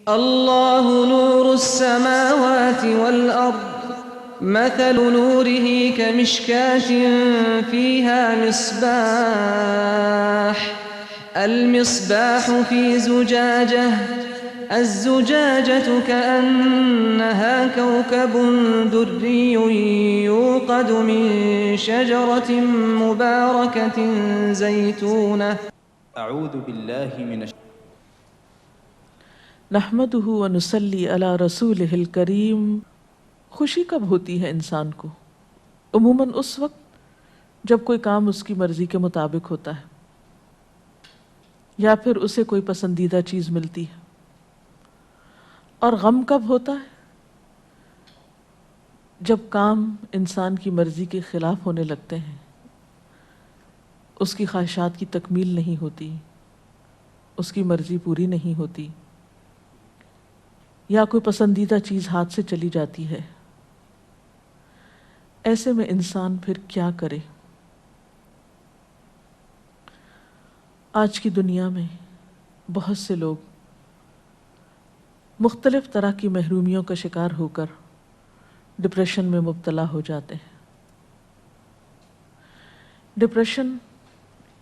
اللہ نور السماوات والارض مثل نوره كمشكاة فيها مصباح المصباح في زجاجة الزجاجة كأنها كوكب دري يوقد من شجرة مباركة زيتونة اعوذ باللہ من نحمدہ ونصلی علی رسولہ الکریم۔ خوشی کب ہوتی ہے انسان کو؟ عموماً اس وقت جب کوئی کام اس کی مرضی کے مطابق ہوتا ہے یا پھر اسے کوئی پسندیدہ چیز ملتی ہے۔ اور غم کب ہوتا ہے؟ جب کام انسان کی مرضی کے خلاف ہونے لگتے ہیں، اس کی خواہشات کی تکمیل نہیں ہوتی، اس کی مرضی پوری نہیں ہوتی، یا کوئی پسندیدہ چیز ہاتھ سے چلی جاتی ہے۔ ایسے میں انسان پھر کیا کرے؟ آج کی دنیا میں بہت سے لوگ مختلف طرح کی محرومیوں کا شکار ہو کر ڈپریشن میں مبتلا ہو جاتے ہیں۔ ڈپریشن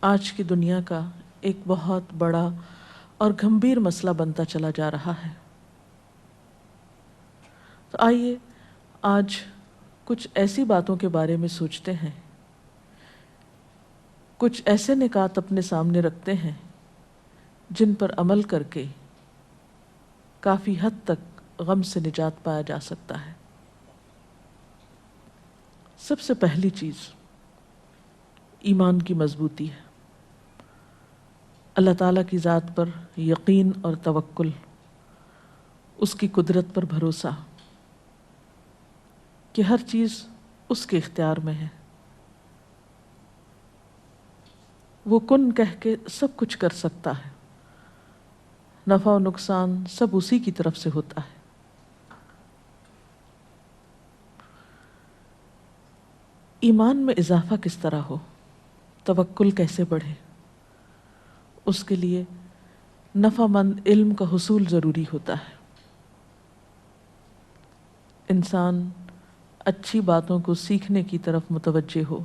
آج کی دنیا کا ایک بہت بڑا اور گھمبیر مسئلہ بنتا چلا جا رہا ہے۔ تو آئیے آج کچھ ایسی باتوں کے بارے میں سوچتے ہیں، کچھ ایسے نکات اپنے سامنے رکھتے ہیں جن پر عمل کر کے کافی حد تک غم سے نجات پایا جا سکتا ہے۔ سب سے پہلی چیز ایمان کی مضبوطی ہے، اللہ تعالیٰ کی ذات پر یقین اور توکل، اس کی قدرت پر بھروسہ کہ ہر چیز اس کے اختیار میں ہے، وہ کن کہہ کے سب کچھ کر سکتا ہے، نفع و نقصان سب اسی کی طرف سے ہوتا ہے۔ ایمان میں اضافہ کس طرح ہو، توکل کیسے بڑھے، اس کے لیے نفع مند علم کا حصول ضروری ہوتا ہے۔ انسان اچھی باتوں کو سیکھنے کی طرف متوجہ ہو۔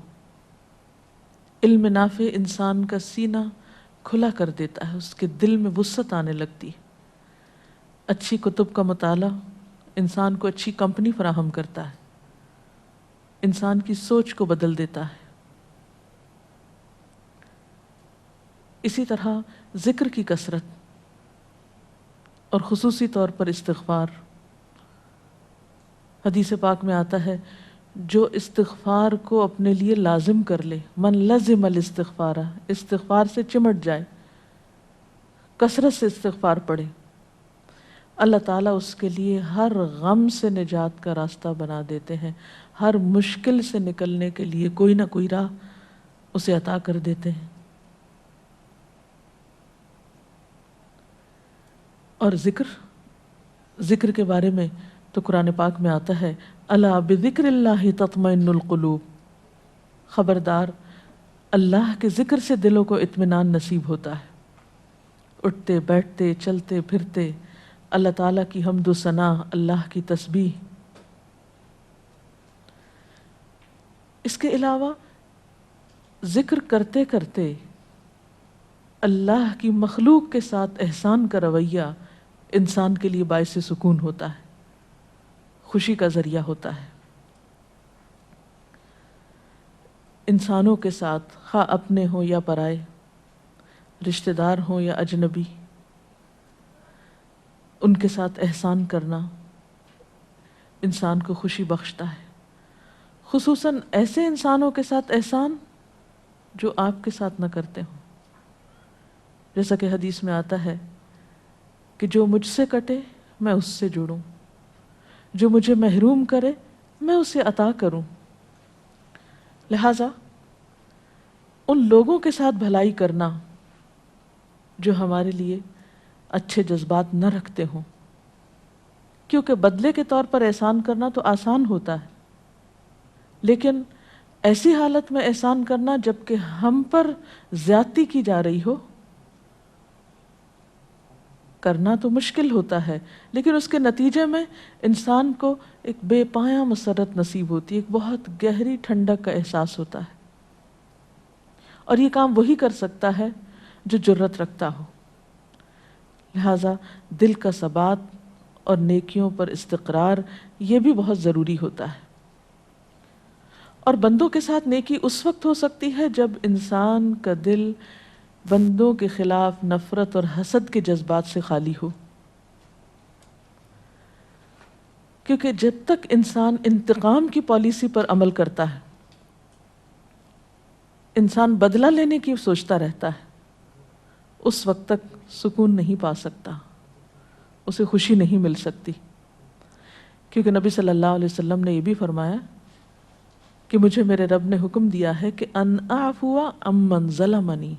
علم نافع انسان کا سینہ کھلا کر دیتا ہے، اس کے دل میں وسعت آنے لگتی ہے۔ اچھی کتب کا مطالعہ انسان کو اچھی کمپنی فراہم کرتا ہے، انسان کی سوچ کو بدل دیتا ہے۔ اسی طرح ذکر کی کثرت اور خصوصی طور پر استغفار، حدیث پاک میں آتا ہے جو استغفار کو اپنے لیے لازم کر لے، من لزم الاستغفار، استغفار سے چمٹ جائے، کثرت سے استغفار پڑھے، اللہ تعالیٰ اس کے لیے ہر غم سے نجات کا راستہ بنا دیتے ہیں، ہر مشکل سے نکلنے کے لیے کوئی نہ کوئی راہ اسے عطا کر دیتے ہیں۔ اور ذکر کے بارے میں تو قرآن پاک میں آتا ہے الا بذکر اللہ تطمئن القلوب، خبردار اللہ کے ذکر سے دلوں کو اطمینان نصیب ہوتا ہے۔ اٹھتے بیٹھتے چلتے پھرتے اللہ تعالیٰ کی حمد و ثنا، اللہ کی تسبیح۔ اس کے علاوہ ذکر کرتے کرتے اللہ کی مخلوق کے ساتھ احسان کا رویہ انسان کے لیے باعث سکون ہوتا ہے، خوشی کا ذریعہ ہوتا ہے۔ انسانوں کے ساتھ خواہ اپنے ہوں یا پرائے، رشتہ دار ہوں یا اجنبی، ان کے ساتھ احسان کرنا انسان کو خوشی بخشتا ہے، خصوصاً ایسے انسانوں کے ساتھ احسان جو آپ کے ساتھ نہ کرتے ہوں۔ جیسا کہ حدیث میں آتا ہے کہ جو مجھ سے کٹے میں اس سے جڑوں، جو مجھے محروم کرے میں اسے عطا کروں۔ لہٰذا ان لوگوں کے ساتھ بھلائی کرنا جو ہمارے لیے اچھے جذبات نہ رکھتے ہوں، کیونکہ بدلے کے طور پر احسان کرنا تو آسان ہوتا ہے، لیکن ایسی حالت میں احسان کرنا جبکہ ہم پر زیادتی کی جا رہی ہو، کرنا تو مشکل ہوتا ہے، لیکن اس کے نتیجے میں انسان کو ایک بے پایاں مسرت نصیب ہوتی ہے، ایک بہت گہری ٹھنڈک کا احساس ہوتا ہے، اور یہ کام وہی کر سکتا ہے جو جرت رکھتا ہو۔ لہذا دل کا ثبات اور نیکیوں پر استقرار یہ بھی بہت ضروری ہوتا ہے۔ اور بندوں کے ساتھ نیکی اس وقت ہو سکتی ہے جب انسان کا دل بندوں کے خلاف نفرت اور حسد کے جذبات سے خالی ہو، کیونکہ جب تک انسان انتقام کی پالیسی پر عمل کرتا ہے، انسان بدلہ لینے کی سوچتا رہتا ہے، اس وقت تک سکون نہیں پا سکتا، اسے خوشی نہیں مل سکتی، کیونکہ نبی صلی اللہ علیہ وسلم نے یہ بھی فرمایا کہ مجھے میرے رب نے حکم دیا ہے کہ ان اعفو عمن ظلمنی،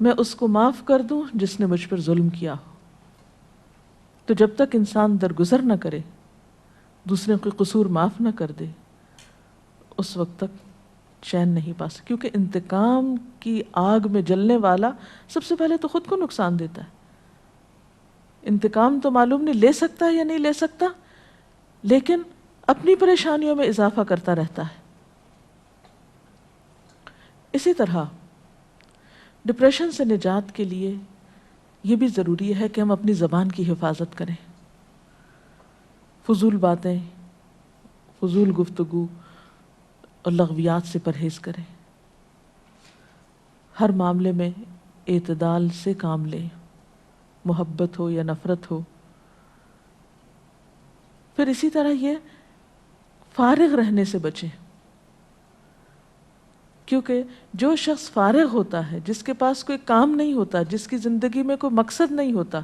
میں اس کو معاف کر دوں جس نے مجھ پر ظلم کیا ہو۔ تو جب تک انسان درگزر نہ کرے، دوسرے کے قصور معاف نہ کر دے، اس وقت تک چین نہیں پا سکتا، کیونکہ انتقام کی آگ میں جلنے والا سب سے پہلے تو خود کو نقصان دیتا ہے۔ انتقام تو معلوم نہیں لے سکتا ہے یا نہیں لے سکتا، لیکن اپنی پریشانیوں میں اضافہ کرتا رہتا ہے۔ اسی طرح ڈپریشن سے نجات کے لیے یہ بھی ضروری ہے کہ ہم اپنی زبان کی حفاظت کریں، فضول باتیں، فضول گفتگو اور لغویات سے پرہیز کریں، ہر معاملے میں اعتدال سے کام لیں، محبت ہو یا نفرت ہو۔ پھر اسی طرح یہ فارغ رہنے سے بچیں، کیونکہ جو شخص فارغ ہوتا ہے، جس کے پاس کوئی کام نہیں ہوتا، جس کی زندگی میں کوئی مقصد نہیں ہوتا،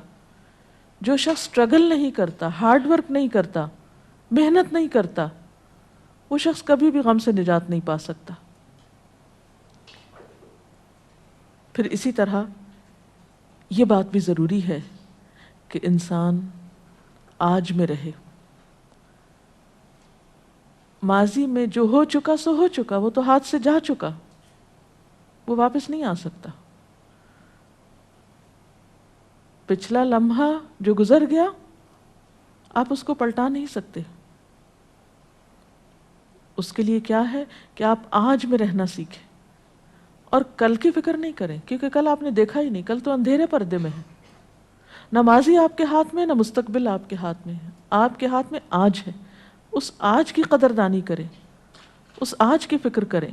جو شخص سٹرگل نہیں کرتا، ہارڈ ورک نہیں کرتا، محنت نہیں کرتا، وہ شخص کبھی بھی غم سے نجات نہیں پا سکتا۔ پھر اسی طرح یہ بات بھی ضروری ہے کہ انسان آج میں رہے، ماضی میں جو ہو چکا سو ہو چکا، وہ تو ہاتھ سے جا چکا، وہ واپس نہیں آ سکتا۔ پچھلا لمحہ جو گزر گیا آپ اس کو پلٹا نہیں سکتے، اس کے لیے کیا ہے کہ آپ آج میں رہنا سیکھیں اور کل کی فکر نہیں کریں، کیونکہ کل آپ نے دیکھا ہی نہیں، کل تو اندھیرے پردے میں ہے، نہ ماضی آپ کے ہاتھ میں، نہ مستقبل آپ کے ہاتھ میں ہے، آپ کے ہاتھ میں آج ہے۔ اس آج کی قدردانی کریں، اس آج کی فکر کریں۔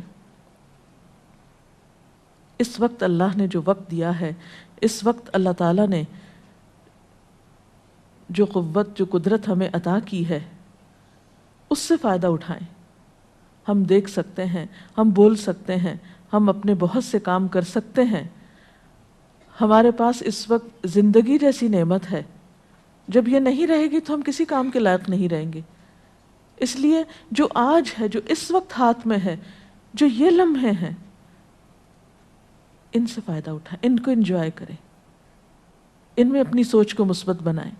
اس وقت اللہ نے جو وقت دیا ہے، اس وقت اللہ تعالیٰ نے جو قوت، جو قدرت ہمیں عطا کی ہے، اس سے فائدہ اٹھائیں۔ ہم دیکھ سکتے ہیں، ہم بول سکتے ہیں، ہم اپنے بہت سے کام کر سکتے ہیں۔ ہمارے پاس اس وقت زندگی جیسی نعمت ہے، جب یہ نہیں رہے گی تو ہم کسی کام کے لائق نہیں رہیں گے۔ اس لیے جو آج ہے، جو اس وقت ہاتھ میں ہے، جو یہ لمحے ہیں، ان سے فائدہ اٹھائیں، ان کو انجوائے کریں، ان میں اپنی سوچ کو مثبت بنائیں۔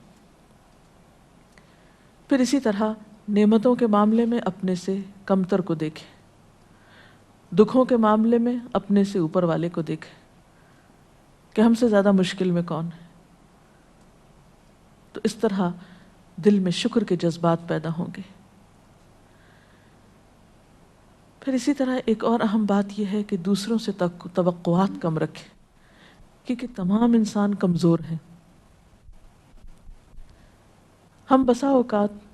پھر اسی طرح نعمتوں کے معاملے میں اپنے سے کمتر کو دیکھیں، دکھوں کے معاملے میں اپنے سے اوپر والے کو دیکھیں کہ ہم سے زیادہ مشکل میں کون ہے۔ تو اس طرح دل میں شکر کے جذبات پیدا ہوں گے۔ پھر اسی طرح ایک اور اہم بات یہ ہے کہ دوسروں سے توقعات کم رکھیں، کیونکہ تمام انسان کمزور ہیں۔ ہم بسا اوقات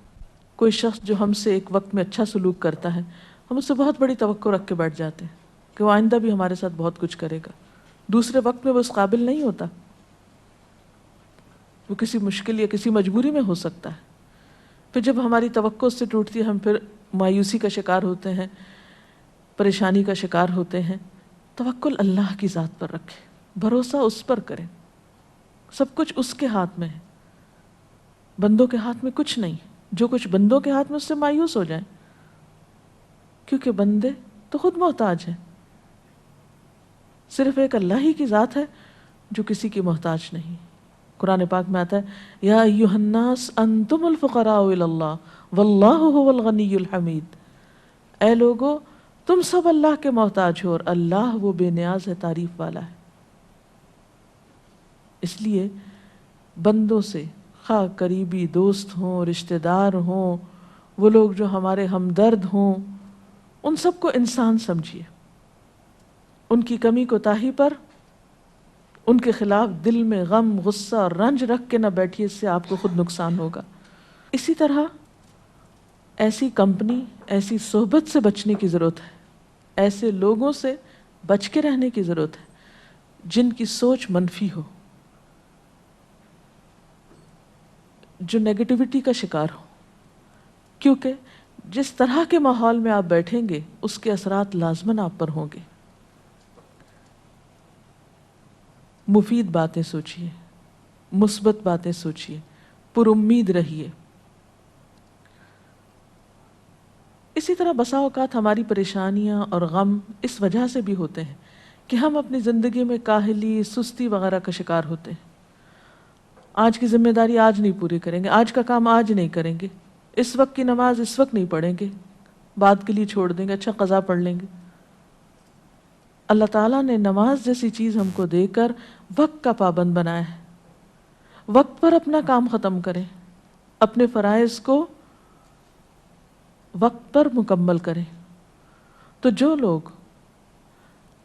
کوئی شخص جو ہم سے ایک وقت میں اچھا سلوک کرتا ہے، ہم اس سے بہت بڑی توقع رکھ کے بیٹھ جاتے ہیں کہ وہ آئندہ بھی ہمارے ساتھ بہت کچھ کرے گا، دوسرے وقت میں وہ اس قابل نہیں ہوتا، وہ کسی مشکل یا کسی مجبوری میں ہو سکتا ہے۔ پھر جب ہماری توقع اس سے ٹوٹتی ہے، ہم پھر مایوسی کا شکار ہوتے ہیں، پریشانی کا شکار ہوتے ہیں۔ توکل اللہ کی ذات پر رکھیں، بھروسہ اس پر کریں، سب کچھ اس کے ہاتھ میں ہے، بندوں کے ہاتھ میں کچھ نہیں۔ جو کچھ بندوں کے ہاتھ میں، اس سے مایوس ہو جائیں، کیونکہ بندے تو خود محتاج ہیں، صرف ایک اللہ ہی کی ذات ہے جو کسی کی محتاج نہیں۔ قرآن پاک میں آتا ہے یا ایھا الناس انتم الفقراء الی اللہ واللہ ھو الغنی الحمید، اے لوگو تم سب اللہ کے محتاج ہو اور اللہ وہ بے نیاز ہے، تعریف والا ہے۔ اس لیے بندوں سے، خواہ قریبی دوست ہوں، رشتہ دار ہوں، وہ لوگ جو ہمارے ہمدرد ہوں، ان سب کو انسان سمجھیے. ان کی کمی کوتاہی پر ان کے خلاف دل میں غم، غصہ اور رنج رکھ کے نہ بیٹھیے، اس سے آپ کو خود نقصان ہوگا. اسی طرح ایسی کمپنی، ایسی صحبت سے بچنے کی ضرورت ہے، ایسے لوگوں سے بچ کے رہنے کی ضرورت ہے جن کی سوچ منفی ہو، جو نیگیٹیوٹی کا شکار ہو. کیونکہ جس طرح کے ماحول میں آپ بیٹھیں گے اس کے اثرات لازماً آپ پر ہوں گے. مفید باتیں سوچیے، مثبت باتیں سوچیے، پر امید رہیے. اسی طرح بسا اوقات ہماری پریشانیاں اور غم اس وجہ سے بھی ہوتے ہیں کہ ہم اپنی زندگی میں کاہلی، سستی وغیرہ کا شکار ہوتے ہیں. آج کی ذمہ داری آج نہیں پوری کریں گے، آج کا کام آج نہیں کریں گے، اس وقت کی نماز اس وقت نہیں پڑھیں گے، بعد کے لیے چھوڑ دیں گے، اچھا قضا پڑھ لیں گے. اللہ تعالیٰ نے نماز جیسی چیز ہم کو دے کر وقت کا پابند بنایا ہے. وقت پر اپنا کام ختم کریں، اپنے فرائض کو وقت پر مکمل کریں. تو جو لوگ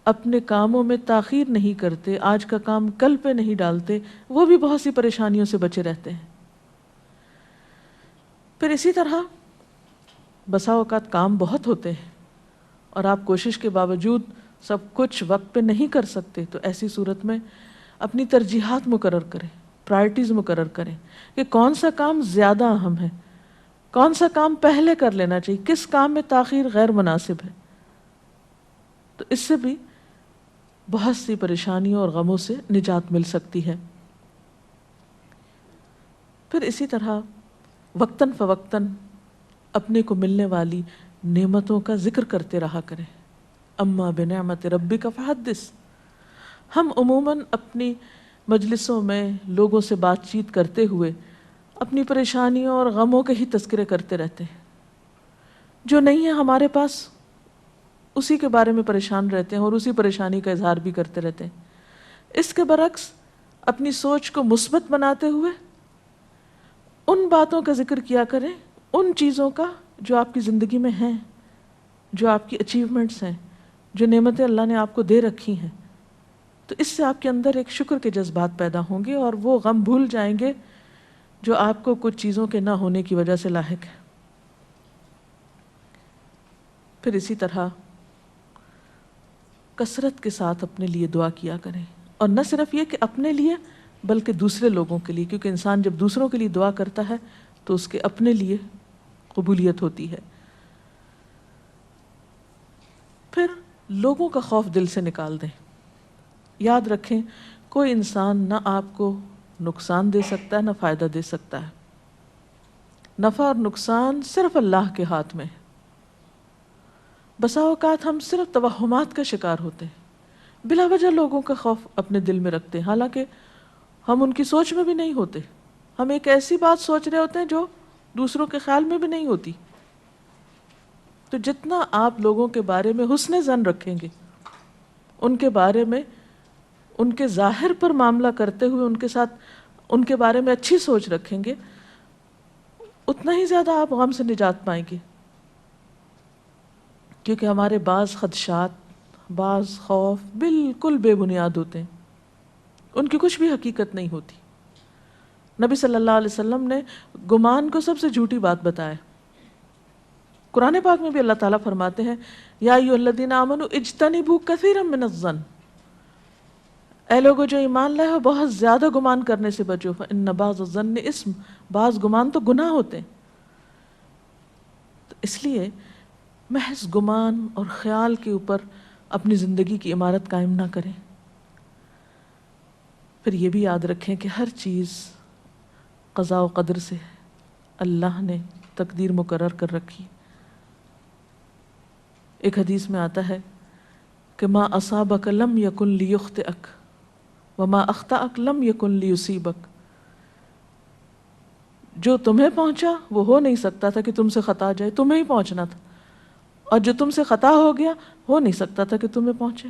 اپنے کاموں میں تاخیر نہیں کرتے، آج کا کام کل پہ نہیں ڈالتے، وہ بھی بہت سی پریشانیوں سے بچے رہتے ہیں. پھر اسی طرح بسا اوقات کام بہت ہوتے ہیں اور آپ کوشش کے باوجود سب کچھ وقت پہ نہیں کر سکتے، تو ایسی صورت میں اپنی ترجیحات مقرر کریں، پرائرٹیز مقرر کریں کہ کون سا کام زیادہ اہم ہے، کون سا کام پہلے کر لینا چاہیے، کس کام میں تاخیر غیر مناسب ہے. تو اس سے بھی بہت سی پریشانیوں اور غموں سے نجات مل سکتی ہے. پھر اسی طرح وقتاً فوقتاً اپنے کو ملنے والی نعمتوں کا ذکر کرتے رہا کریں. اما بنعمت ربک فحدث. ہم عموماً اپنی مجلسوں میں لوگوں سے بات چیت کرتے ہوئے اپنی پریشانیوں اور غموں کے ہی تذکرے کرتے رہتے ہیں. جو نہیں ہے ہمارے پاس اسی کے بارے میں پریشان رہتے ہیں اور اسی پریشانی کا اظہار بھی کرتے رہتے ہیں. اس کے برعکس اپنی سوچ کو مثبت بناتے ہوئے ان باتوں کا ذکر کیا کریں، ان چیزوں کا جو آپ کی زندگی میں ہیں، جو آپ کی اچیومنٹس ہیں، جو نعمتیں اللہ نے آپ کو دے رکھی ہیں. تو اس سے آپ کے اندر ایک شکر کے جذبات پیدا ہوں گے اور وہ غم بھول جائیں گے جو آپ کو کچھ چیزوں کے نہ ہونے کی وجہ سے لاحق ہے. پھر اسی طرح کثرت کے ساتھ اپنے لیے دعا کیا کریں، اور نہ صرف یہ کہ اپنے لیے بلکہ دوسرے لوگوں کے لیے، کیونکہ انسان جب دوسروں کے لیے دعا کرتا ہے تو اس کے اپنے لیے قبولیت ہوتی ہے. پھر لوگوں کا خوف دل سے نکال دیں. یاد رکھیں کوئی انسان نہ آپ کو نقصان دے سکتا ہے نہ فائدہ دے سکتا ہے. نفع اور نقصان صرف اللہ کے ہاتھ میں ہے. بسا اوقات ہم صرف توہمات کا شکار ہوتے ہیں، بلا وجہ لوگوں کا خوف اپنے دل میں رکھتے ہیں، حالانکہ ہم ان کی سوچ میں بھی نہیں ہوتے. ہم ایک ایسی بات سوچ رہے ہوتے ہیں جو دوسروں کے خیال میں بھی نہیں ہوتی. تو جتنا آپ لوگوں کے بارے میں حسن ظن رکھیں گے، ان کے بارے میں ان کے ظاہر پر معاملہ کرتے ہوئے ان کے ساتھ ان کے بارے میں اچھی سوچ رکھیں گے، اتنا ہی زیادہ آپ غم سے نجات پائیں گے. کیونکہ ہمارے بعض خدشات، بعض خوف بالکل بے بنیاد ہوتے ہیں، ان کی کچھ بھی حقیقت نہیں ہوتی. نبی صلی اللہ علیہ وسلم نے گمان کو سب سے جھوٹی بات بتایا. قرآن پاک میں بھی اللہ تعالیٰ فرماتے ہیں یا ایھا الذین آمنوا اجتنبوا کثیرا من الظن. اے لوگوں جو ایمان لائے ہو، بہت زیادہ گمان کرنے سے بچو. فإن بعض الظن اسم. بعض گمان تو گناہ ہوتے ہیں. تو اس لیے محض گمان اور خیال کے اوپر اپنی زندگی کی عمارت قائم نہ کریں. پھر یہ بھی یاد رکھیں کہ ہر چیز قضاء و قدر سے اللہ نے تقدیر مقرر کر رکھی. ایک حدیث میں آتا ہے کہ ما اصابک لم یکن لیخطئک وما اخطأک لم یکن لیصیبک. جو تمہیں پہنچا وہ ہو نہیں سکتا تھا کہ تم سے خطا جائے، تمہیں ہی پہنچنا تھا. اور جو تم سے خطا ہو گیا ہو نہیں سکتا تھا کہ تمہیں پہنچے.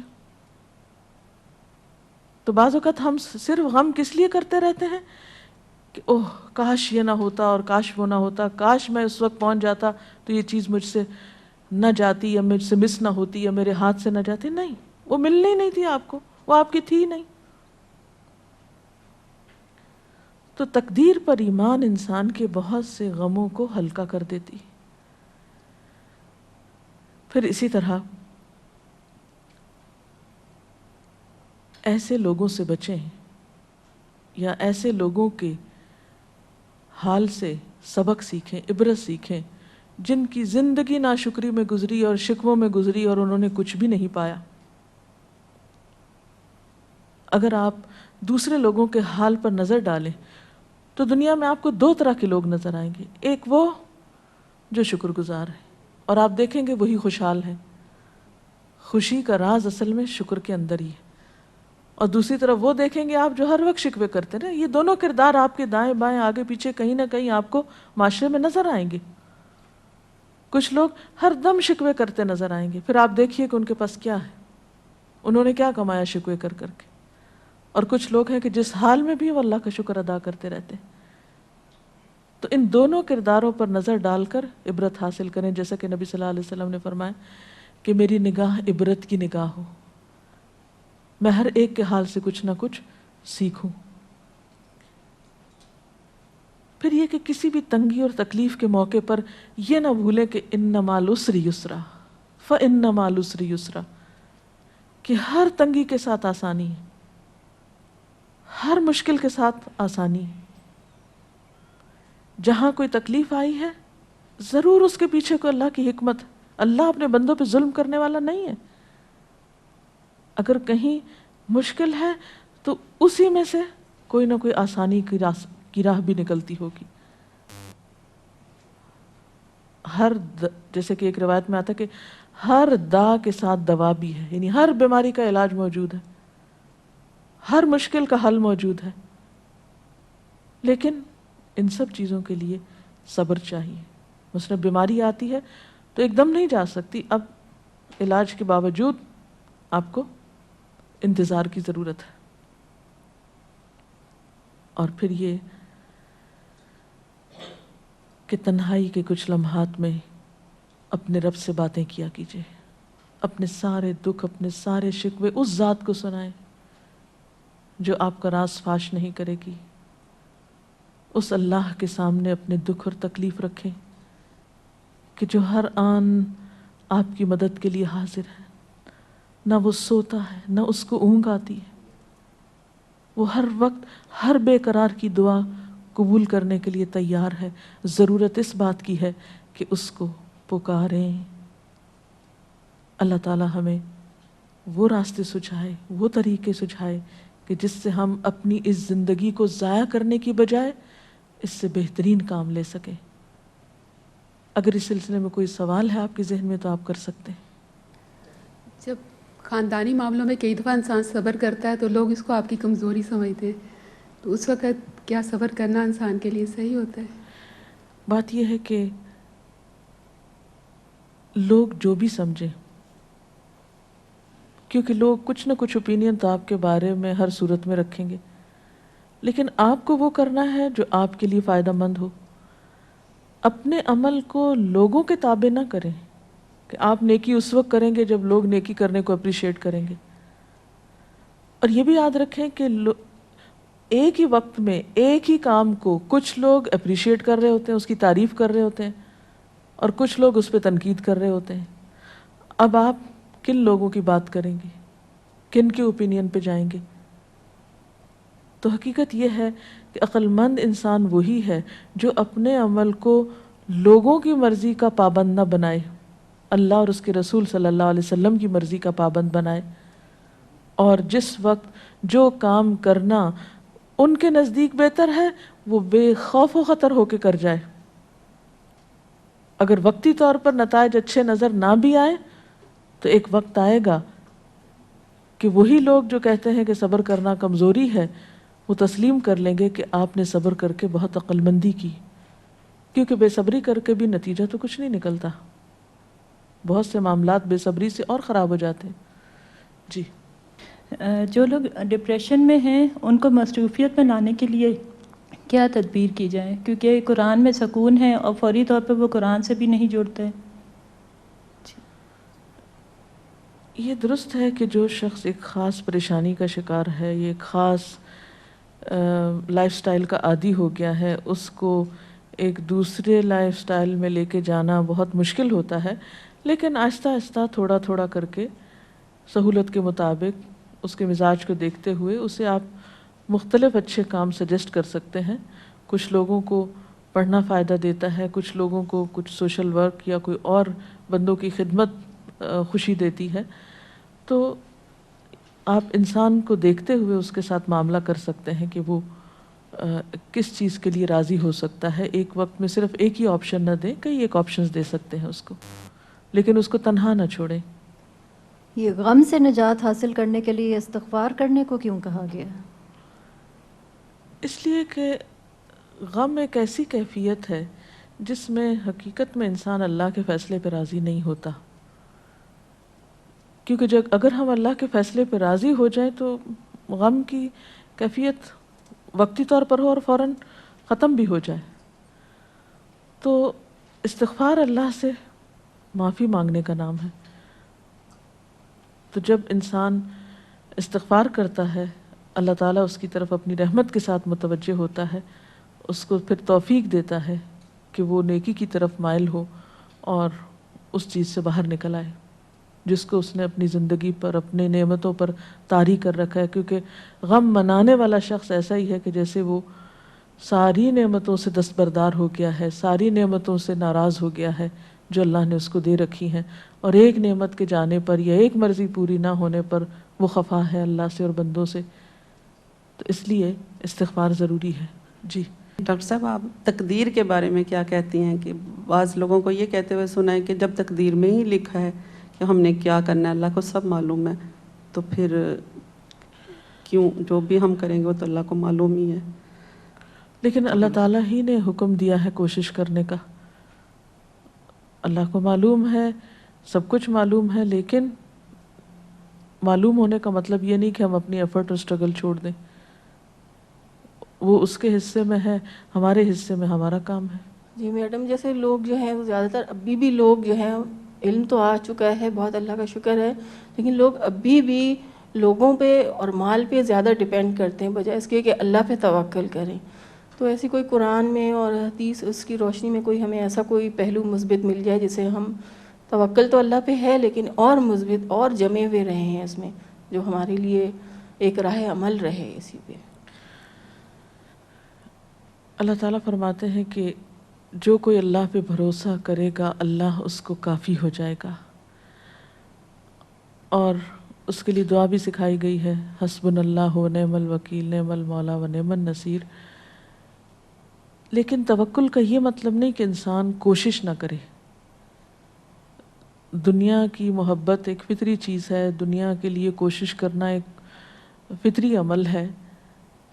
تو بعض اوقات ہم صرف غم کس لیے کرتے رہتے ہیں کہ اوہ کاش یہ نہ ہوتا اور کاش وہ نہ ہوتا، کاش میں اس وقت پہنچ جاتا تو یہ چیز مجھ سے نہ جاتی یا مجھ سے مس نہ ہوتی یا میرے ہاتھ سے نہ جاتی. نہیں، وہ ملنی نہیں تھی آپ کو، وہ آپ کی تھی نہیں. تو تقدیر پر ایمان انسان کے بہت سے غموں کو ہلکا کر دیتی. پھر اسی طرح ایسے لوگوں سے بچیں یا ایسے لوگوں کے حال سے سبق سیکھیں، عبرت سیکھیں جن کی زندگی ناشکری میں گزری اور شکووں میں گزری اور انہوں نے کچھ بھی نہیں پایا. اگر آپ دوسرے لوگوں کے حال پر نظر ڈالیں تو دنیا میں آپ کو دو طرح کے لوگ نظر آئیں گے. ایک وہ جو شکر گزار ہیں اور آپ دیکھیں گے وہی خوشحال ہیں. خوشی کا راز اصل میں شکر کے اندر ہی ہے. اور دوسری طرف وہ دیکھیں گے آپ جو ہر وقت شکوے کرتے ہیں. یہ دونوں کردار آپ کے دائیں بائیں آگے پیچھے کہیں نہ کہیں آپ کو معاشرے میں نظر آئیں گے. کچھ لوگ ہر دم شکوے کرتے نظر آئیں گے، پھر آپ دیکھیے کہ ان کے پاس کیا ہے، انہوں نے کیا کمایا شکوے کر کر کے. اور کچھ لوگ ہیں کہ جس حال میں بھی وہ اللہ کا شکر ادا کرتے رہتے ہیں. تو ان دونوں کرداروں پر نظر ڈال کر عبرت حاصل کریں، جیسا کہ نبی صلی اللہ علیہ وسلم نے فرمایا کہ میری نگاہ عبرت کی نگاہ ہو، میں ہر ایک کے حال سے کچھ نہ کچھ سیکھوں. پھر یہ کہ کسی بھی تنگی اور تکلیف کے موقع پر یہ نہ بھولیں کہ ان مع العسر یسرا فإن مع العسر یسرا، کہ ہر تنگی کے ساتھ آسانی ہے، ہر مشکل کے ساتھ آسانی ہے. جہاں کوئی تکلیف آئی ہے ضرور اس کے پیچھے کوئی اللہ کی حکمت. اللہ اپنے بندوں پہ ظلم کرنے والا نہیں ہے. اگر کہیں مشکل ہے تو اسی میں سے کوئی نہ کوئی آسانی کی راہ بھی نکلتی ہوگی. جیسے کہ ایک روایت میں آتا کہ ہر دا کے ساتھ دوا بھی ہے، یعنی ہر بیماری کا علاج موجود ہے، ہر مشکل کا حل موجود ہے. لیکن ان سب چیزوں کے لیے صبر چاہیے. مثلا بیماری آتی ہے تو ایک دم نہیں جا سکتی، اب علاج کے باوجود آپ کو انتظار کی ضرورت ہے. اور پھر یہ کہ تنہائی کے کچھ لمحات میں اپنے رب سے باتیں کیا کیجیے، اپنے سارے دکھ، اپنے سارے شکوے اس ذات کو سنائیں جو آپ کا راز فاش نہیں کرے گی. اس اللہ کے سامنے اپنے دکھ اور تکلیف رکھیں کہ جو ہر آن آپ کی مدد کے لیے حاضر ہے. نہ وہ سوتا ہے، نہ اس کو اونگ آتی ہے. وہ ہر وقت ہر بے قرار کی دعا قبول کرنے کے لیے تیار ہے. ضرورت اس بات کی ہے کہ اس کو پکاریں. اللہ تعالی ہمیں وہ راستے سجھائے، وہ طریقے سجھائے کہ جس سے ہم اپنی اس زندگی کو ضائع کرنے کی بجائے اس سے بہترین کام لے سکیں. اگر اس سلسلے میں کوئی سوال ہے آپ کے ذہن میں تو آپ کر سکتے ہیں. جب خاندانی معاملوں میں کئی دفعہ انسان صبر کرتا ہے تو لوگ اس کو آپ کی کمزوری سمجھتے ہیں، تو اس وقت کیا صبر کرنا انسان کے لیے صحیح ہوتا ہے؟ بات یہ ہے کہ لوگ جو بھی سمجھیں، کیونکہ لوگ کچھ نہ کچھ اوپینین تو آپ کے بارے میں ہر صورت میں رکھیں گے، لیکن آپ کو وہ کرنا ہے جو آپ کے لیے فائدہ مند ہو. اپنے عمل کو لوگوں کے تابع نہ کریں کہ آپ نیکی اس وقت کریں گے جب لوگ نیکی کرنے کو اپریشیٹ کریں گے. اور یہ بھی یاد رکھیں کہ ایک ہی وقت میں ایک ہی کام کو کچھ لوگ اپریشیٹ کر رہے ہوتے ہیں، اس کی تعریف کر رہے ہوتے ہیں، اور کچھ لوگ اس پہ تنقید کر رہے ہوتے ہیں. اب آپ کن لوگوں کی بات کریں گے، کن کے اوپینین پہ جائیں گے؟ تو حقیقت یہ ہے کہ عقل مند انسان وہی ہے جو اپنے عمل کو لوگوں کی مرضی کا پابند نہ بنائے، اللہ اور اس کے رسول صلی اللہ علیہ وسلم کی مرضی کا پابند بنائے. اور جس وقت جو کام کرنا ان کے نزدیک بہتر ہے وہ بے خوف و خطر ہو کے کر جائے. اگر وقتی طور پر نتائج اچھے نظر نہ بھی آئے تو ایک وقت آئے گا کہ وہی لوگ جو کہتے ہیں کہ صبر کرنا کمزوری ہے وہ تسلیم کر لیں گے کہ آپ نے صبر کر کے بہت عقل مندی کی. کیونکہ بے صبری کر کے بھی نتیجہ تو کچھ نہیں نکلتا. بہت سے معاملات بے صبری سے اور خراب ہو جاتے ہیں. جی. جو لوگ ڈپریشن میں ہیں ان کو مصروفیت میں لانے کے لیے کیا تدبیر کی جائے؟ کیونکہ قرآن میں سکون ہے اور فوری طور پہ وہ قرآن سے بھی نہیں جڑتے. یہ درست ہے کہ جو شخص ایک خاص پریشانی کا شکار ہے، یہ ایک خاص لائف سٹائل کا عادی ہو گیا ہے، اس کو ایک دوسرے لائف سٹائل میں لے کے جانا بہت مشکل ہوتا ہے. لیکن آہستہ آہستہ تھوڑا تھوڑا کر کے سہولت کے مطابق اس کے مزاج کو دیکھتے ہوئے اسے آپ مختلف اچھے کام سجیسٹ کر سکتے ہیں. کچھ لوگوں کو پڑھنا فائدہ دیتا ہے، کچھ لوگوں کو کچھ سوشل ورک یا کوئی اور بندوں کی خدمت خوشی دیتی ہے. تو آپ انسان کو دیکھتے ہوئے اس کے ساتھ معاملہ کر سکتے ہیں کہ وہ کس چیز کے لیے راضی ہو سکتا ہے. ایک وقت میں صرف ایک ہی آپشن نہ دیں، کئی ایک آپشنز دے سکتے ہیں اس کو، لیکن اس کو تنہا نہ چھوڑیں. یہ غم سے نجات حاصل کرنے کے لیے استغفار کرنے کو کیوں کہا گیا؟ اس لیے کہ غم ایک ایسی کیفیت ہے جس میں حقیقت میں انسان اللہ کے فیصلے پہ راضی نہیں ہوتا. کیونکہ اگر ہم اللہ کے فیصلے پہ راضی ہو جائیں تو غم کی کیفیت وقتی طور پر ہو اور فوراً ختم بھی ہو جائے. تو استغفار اللہ سے معافی مانگنے کا نام ہے. تو جب انسان استغفار کرتا ہے، اللہ تعالیٰ اس کی طرف اپنی رحمت کے ساتھ متوجہ ہوتا ہے، اس کو پھر توفیق دیتا ہے کہ وہ نیکی کی طرف مائل ہو اور اس چیز سے باہر نکل آئے جس کو اس نے اپنی زندگی پر، اپنے نعمتوں پر طاری کر رکھا ہے. کیونکہ غم منانے والا شخص ایسا ہی ہے کہ جیسے وہ ساری نعمتوں سے دستبردار ہو گیا ہے، ساری نعمتوں سے ناراض ہو گیا ہے جو اللہ نے اس کو دے رکھی ہیں، اور ایک نعمت کے جانے پر یا ایک مرضی پوری نہ ہونے پر وہ خفا ہے اللہ سے اور بندوں سے. تو اس لیے استغفار ضروری ہے. جی ڈاکٹر صاحب، آپ تقدیر کے بارے میں کیا کہتی ہیں؟ کہ بعض لوگوں کو یہ کہتے ہوئے سنا ہے کہ جب تقدیر میں ہی لکھا ہے کہ ہم نے کیا کرنا ہے، اللہ کو سب معلوم ہے، تو پھر کیوں جو بھی ہم کریں گے وہ تو اللہ کو معلوم ہی ہے. لیکن اللہ تعالیٰ ہی نے حکم دیا ہے کوشش کرنے کا. اللہ کو معلوم ہے، سب کچھ معلوم ہے، لیکن معلوم ہونے کا مطلب یہ نہیں کہ ہم اپنی ایفرٹ اور اسٹرگل چھوڑ دیں. وہ اس کے حصے میں ہے، ہمارے حصے میں ہمارا کام ہے. جی میڈم، جیسے لوگ جو ہیں وہ زیادہ تر ابھی بھی لوگ جو ہیں، علم تو آ چکا ہے، بہت اللہ کا شکر ہے، لیکن لوگ ابھی بھی لوگوں پہ اور مال پہ زیادہ ڈیپینڈ کرتے ہیں بجائے اس کے کہ اللہ پہ توکل کریں. تو ایسی کوئی قرآن میں اور حدیث اس کی روشنی میں کوئی ہمیں ایسا کوئی پہلو مثبت مل جائے جسے ہم توکل تو اللہ پہ ہے لیکن اور مثبت اور جمے ہوئے رہے ہیں اس میں، جو ہمارے لیے ایک راہ عمل رہے اسی پہ. اللہ تعالیٰ فرماتے ہیں کہ جو کوئی اللہ پہ بھروسہ کرے گا اللہ اس کو کافی ہو جائے گا، اور اس کے لیے دعا بھی سکھائی گئی ہے، حسبنا اللہ و نعم الوکیل نعم المولا و نعم النصیر. لیکن توکل کا یہ مطلب نہیں کہ انسان کوشش نہ کرے. دنیا کی محبت ایک فطری چیز ہے، دنیا کے لیے کوشش کرنا ایک فطری عمل ہے.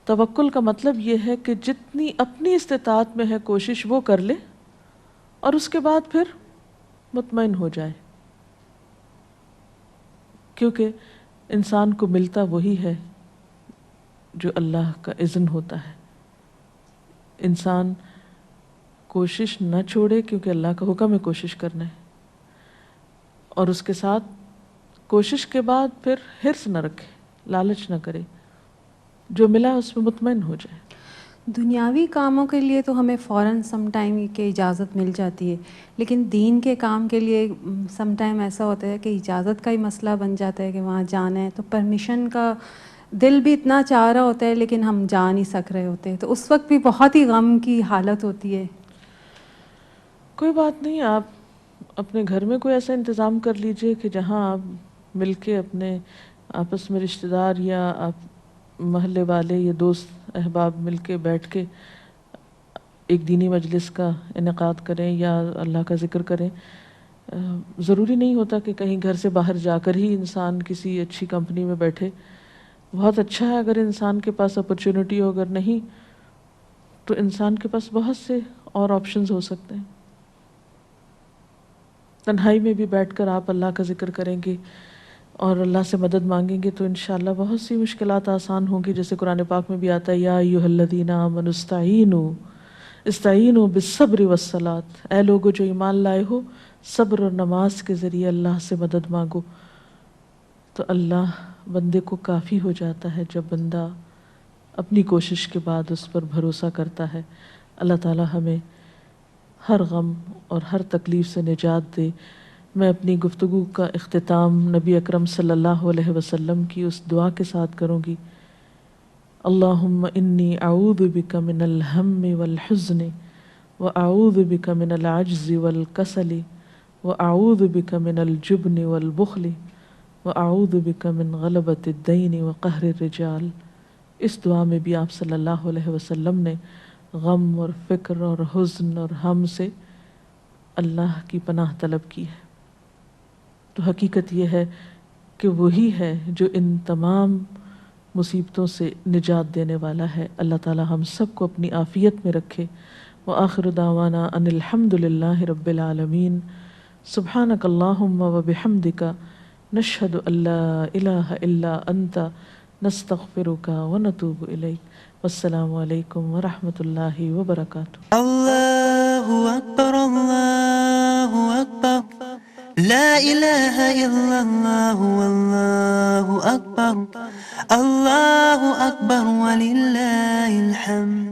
توکل کا مطلب یہ ہے کہ جتنی اپنی استطاعت میں ہے کوشش وہ کر لے اور اس کے بعد پھر مطمئن ہو جائے. کیونکہ انسان کو ملتا وہی ہے جو اللہ کا اذن ہوتا ہے. انسان کوشش نہ چھوڑے کیونکہ اللہ کا حکم ہے کوشش کرنا ہے، اور اس کے ساتھ کوشش کے بعد پھر حرص نہ رکھے، لالچ نہ کرے، جو ملا اس میں مطمئن ہو جائے. دنیاوی کاموں کے لیے تو ہمیں فوراً سم ٹائم کی اجازت مل جاتی ہے، لیکن دین کے کام کے لیے سم ٹائم ایسا ہوتا ہے کہ اجازت کا ہی مسئلہ بن جاتا ہے کہ وہاں جانا ہے، تو پرمیشن کا دل بھی اتنا چاہ رہا ہوتا ہے لیکن ہم جا نہیں سک رہے ہوتے، تو اس وقت بھی بہت ہی غم کی حالت ہوتی ہے. کوئی بات نہیں، آپ اپنے گھر میں کوئی ایسا انتظام کر لیجئے کہ جہاں آپ مل کے اپنے آپس میں رشتہ دار یا آپ محلے والے یا دوست احباب مل کے بیٹھ کے ایک دینی مجلس کا انعقاد کریں یا اللہ کا ذکر کریں. ضروری نہیں ہوتا کہ کہیں گھر سے باہر جا کر ہی انسان کسی اچھی کمپنی میں بیٹھے. بہت اچھا ہے اگر انسان کے پاس اپرچونٹی ہو، اگر نہیں تو انسان کے پاس بہت سے اور آپشنز ہو سکتے ہیں. تنہائی میں بھی بیٹھ کر آپ اللہ کا ذکر کریں گے اور اللہ سے مدد مانگیں گے تو انشاءاللہ بہت سی مشکلات آسان ہوں گی. جیسے قرآن پاک میں بھی آتا ہے یا ایھا الذین آمنوا استعینوا بالصبر والصلاۃ، اے لوگو جو ایمان لائے ہو صبر اور نماز کے ذریعے اللہ سے مدد مانگو. تو اللہ بندے کو کافی ہو جاتا ہے جب بندہ اپنی کوشش کے بعد اس پر بھروسہ کرتا ہے. اللہ تعالی ہمیں ہر غم اور ہر تکلیف سے نجات دے. میں اپنی گفتگو کا اختتام نبی اکرم صلی اللہ علیہ وسلم کی اس دعا کے ساتھ کروں گی. اللہم انی اعوذ بک من الہم والحزن واعوذ بک من العجز والکسل واعوذ بک من الجبن والبخل واعوذ بک من غلبۃ الدین وقہر الرجال. اس دعا میں بھی آپ صلی اللہ علیہ وسلم نے غم اور فکر اور حزن اور ہم سے اللہ کی پناہ طلب کی ہے. تو حقیقت یہ ہے کہ وہی ہے جو ان تمام مصیبتوں سے نجات دینے والا ہے. اللہ تعالی ہم سب کو اپنی عافیت میں رکھے. وآخر دعوانا ان الحمد للہ رب العالمین. سبحانک اللہم وبحمدک نشہد ان لا الہ الا انت نستغفرک ونتوب الیک. والسلام علیکم ورحمۃ اللہ وبرکاتہ. اللہ اکبر اللہ اکبر لا الہ الا اللہ واللہ اکبر اللہ اکبر وللہ الحمد.